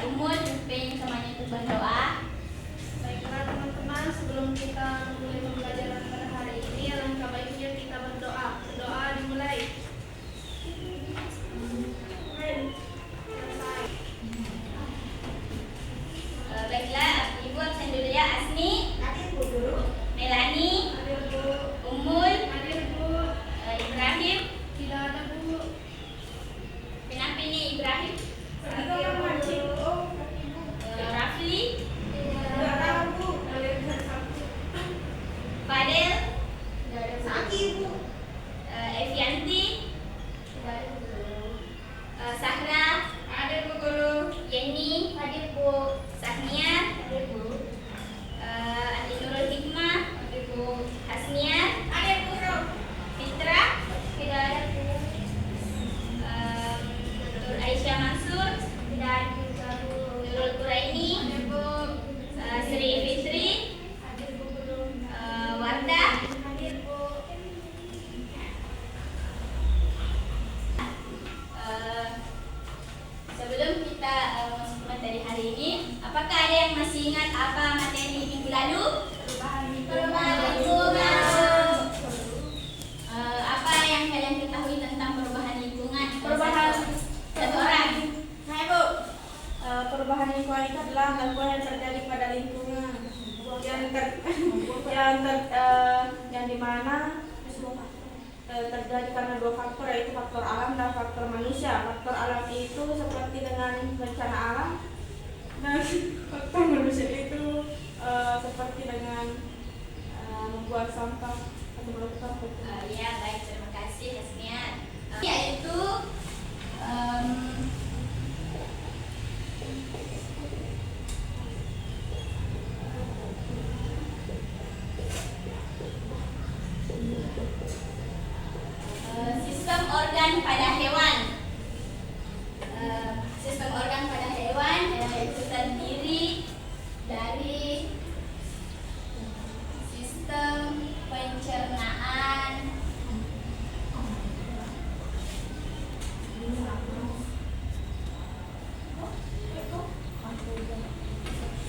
Umul pimpin semuanya untuk berdoa. Baiklah teman-teman, sebelum kita mulai pembelajaran pada hari ini, alangkah baiknya kita berdoa. Doa dimulai. Baiklah, Ibu absen dulu ya. Asni, Hadir Bu Guru. Melani, Hadir Bu. Umul, Hadir Bu. Ibrahim. Tidak ada Bu. Kenapa ini Ibrahim? Hadir Bu. Rafli, Tidak ada Bu. Fadel, Saki Bu. Evianti, Tidak ada Bu. Sahra, Hadir Bu Guru. Yeni, Hadir Bu. Sahnia, Hadir Bu. Andi Nurul Hikmah, Hadir Bu. Hasnia, Hadir Bu. Fitra, Tidak ada Bu. Nur Aisyah Mansur, Tidak ada Bu. Nurul Quraini, Hadir Bu. Sri Fitri, Hadir Bu Guru. Wardah. Hadir Bu. Sebelum kita masuk materi hari ini, apakah ada yang masih ingat apa materi minggu lalu? Perubahan lingkungan. Apa yang kalian ketahui tentang perubahan lingkungan? Satu orang. Hai Bu. Perubahan lingkungan itu adalah gangguan yang terjadi pada lingkungan yang dimana terjadi karena dua faktor, yaitu faktor alam dan faktor manusia. Faktor alam itu seperti dengan bencana alam, dan faktor manusia itu seperti dengan membuang sampah atau melakukan Ya, baik, terima kasih Hasnia. Yaitu sistem organ pada hewan. Sistem organ pada hewan itu terdiri dari sistem pencernaan,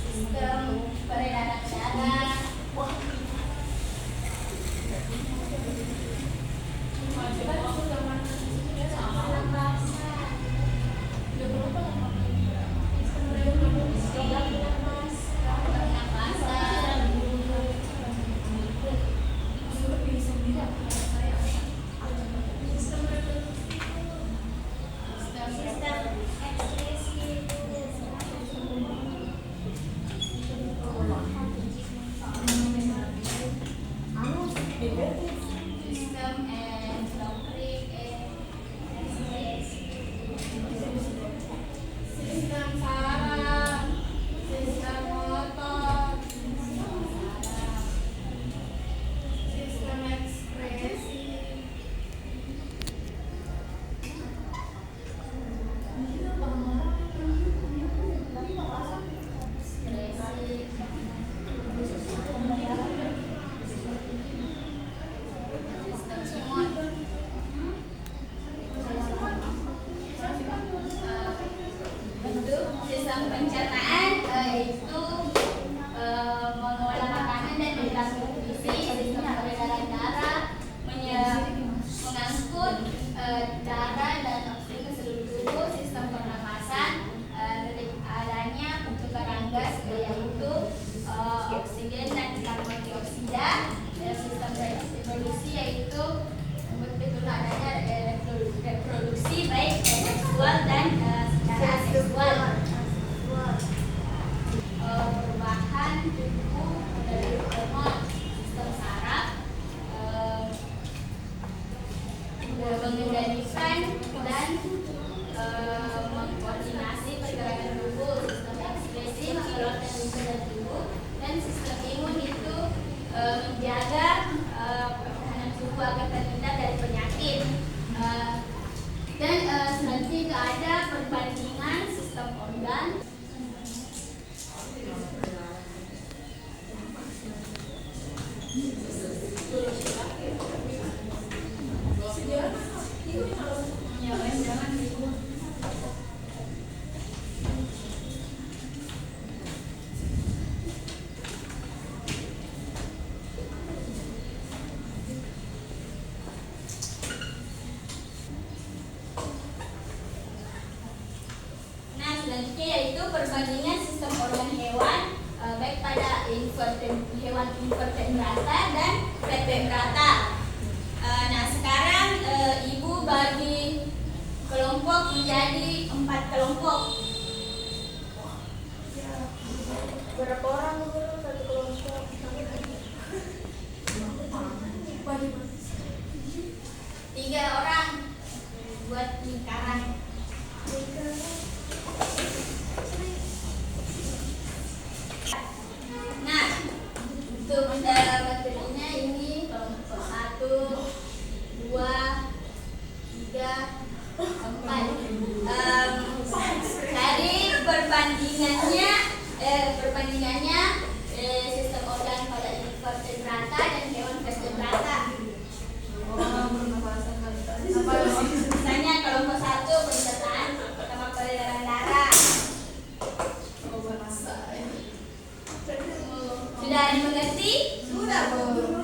sistem peredaran darah, pernapasan, sistem endokrin, sistem saraf, sistem motor, sistem ekspresi, sistem imun. Bentuk sistem pencernaan itu mengolah makanan dan memberikan nutrisi. Sistem peredaran darah mengangkut darah dan oksigen ke seluruh tubuh. Sistem pernapasan adanya pertukaran gas yaitu oksigen dan karbon dioksida. Sistem reproduksi yaitu betul adanya reproduksi baik seksual dan secara aseksual. selanjutnya yaitu perbandingan sistem organ hewan baik pada hewan invertebrata dan vertebrata. Nah, sekarang Ibu bagi kelompok menjadi 4 kelompok. Berapa orang guru satu kelompok? 3 orang buat lingkaran. Nah, untuk materinya ini kelompok 1, 2, 3, 4. Dari perbandingannya sistem organ pada invertebrata dan hewan vertebrata. Misalnya kelompok 1 pencernaan sama peredaran darah. Sudah dimengerti? Sudah, Bu.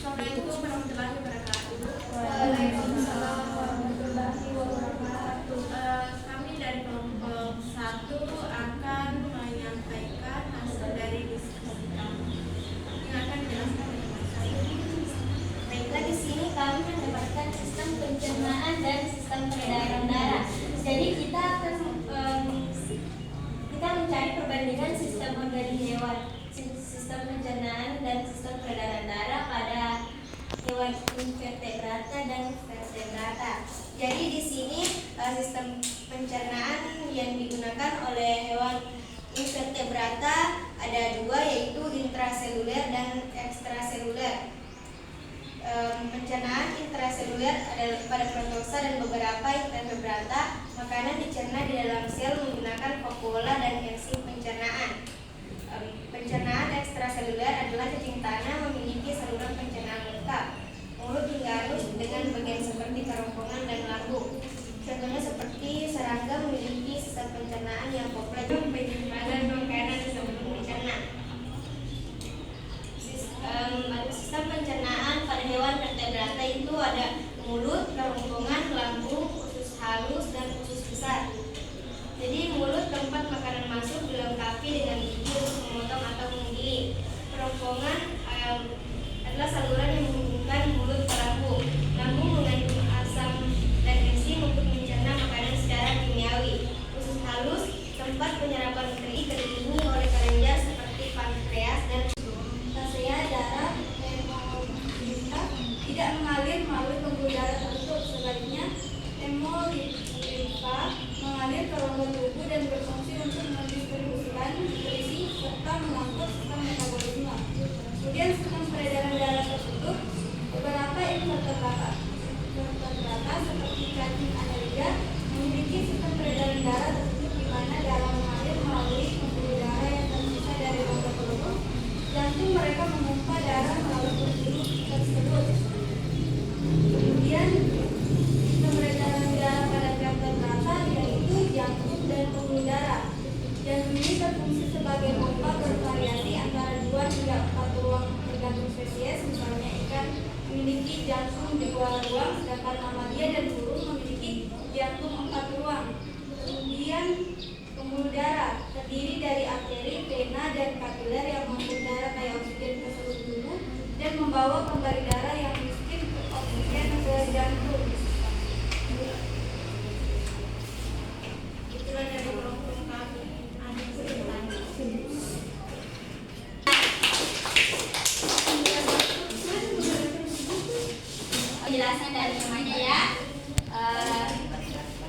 Assalamualaikum warahmatullahi wabarakatuh. Waalaikumsalam warahmatullahi wabarakatuh. Kami dari kelompok 1 akan menyampaikan hasil dari diskusi kami yang akan dijelaskan oleh Mas Said. Baiklah, di sini kami mendapatkan sistem pencernaan dan sistem peredaran darah. Jadi kita mencari perbandingan sistem organ hewan, sistem pencernaan dan sistem peredaran darah pada hewan invertebrata dan vertebrata. Jadi di sini sistem pencernaan yang digunakan oleh hewan invertebrata ada 2, yaitu intraseluler dan ekstraseluler. Pencernaan intraseluler adalah pada protozoa dan beberapa invertebrata. Makanan dicerna di dalam sel menggunakan vakuola dan enzim pencernaan. Pencernaan ekstraseluler adalah cacing tanah memiliki saluran pencernaan lengkap, mulut hingga anus dengan bagian seperti kerongkongan dan lambung. Contohnya seperti serangga memiliki sistem pencernaan yang kompleks, penyimpanan makanan sebelum dicerna. Sistem pencernaan pada hewan vertebrata itu ada mulut, kerongkongan, lambung, usus halus, dan usus besar. Jadi mulut tempat makanan masuk, berbagai pompa bervariasi antara 2 hingga 4 ruang tergantung spesies. Misalnya ikan memiliki jantung 2 ruang, sedangkan mamalia dan burung memiliki jantung 4 ruang. Kemudian pembuluh darah terdiri dari arteri, vena, dan kapiler yang mengangkut darah kayak oksigen ke seluruh tubuh dan membawa kembali darah yang miskin oksigen ke jantung. Itulah dari kelompok kami. Penjelasan dari semuanya ya.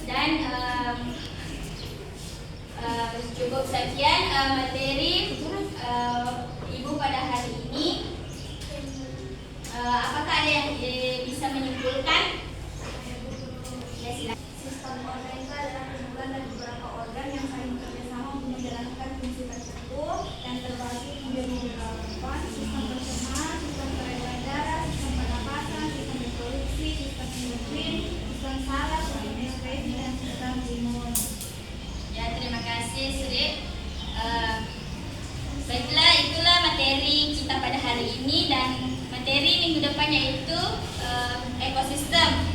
Dan cukup sekian materi Ibu pada hari ini. Apakah ada yang bisa menyimpulkan? Ya, silakan. Sistem organika adalah kumpulan dari beberapa organ yang saling bekerjasama untuk menjalankan fungsi tersebut dan terbagi menjadi beberapa sistem pencernaan, sistem peredaran darah, sistem pernapasan, sistem reproduksi, sistem endokrin, sistem saraf, sistem ekskresi, dan sistem imun. Ya, terima kasih Sri. Baiklah, itulah materi kita pada hari ini, dan materi minggu depan yaitu ekosistem.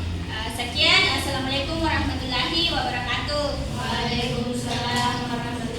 Sekian, assalamualaikum warahmatullahi wabarakatuh. Waalaikumsalam warahmatullahi wabarakatuh.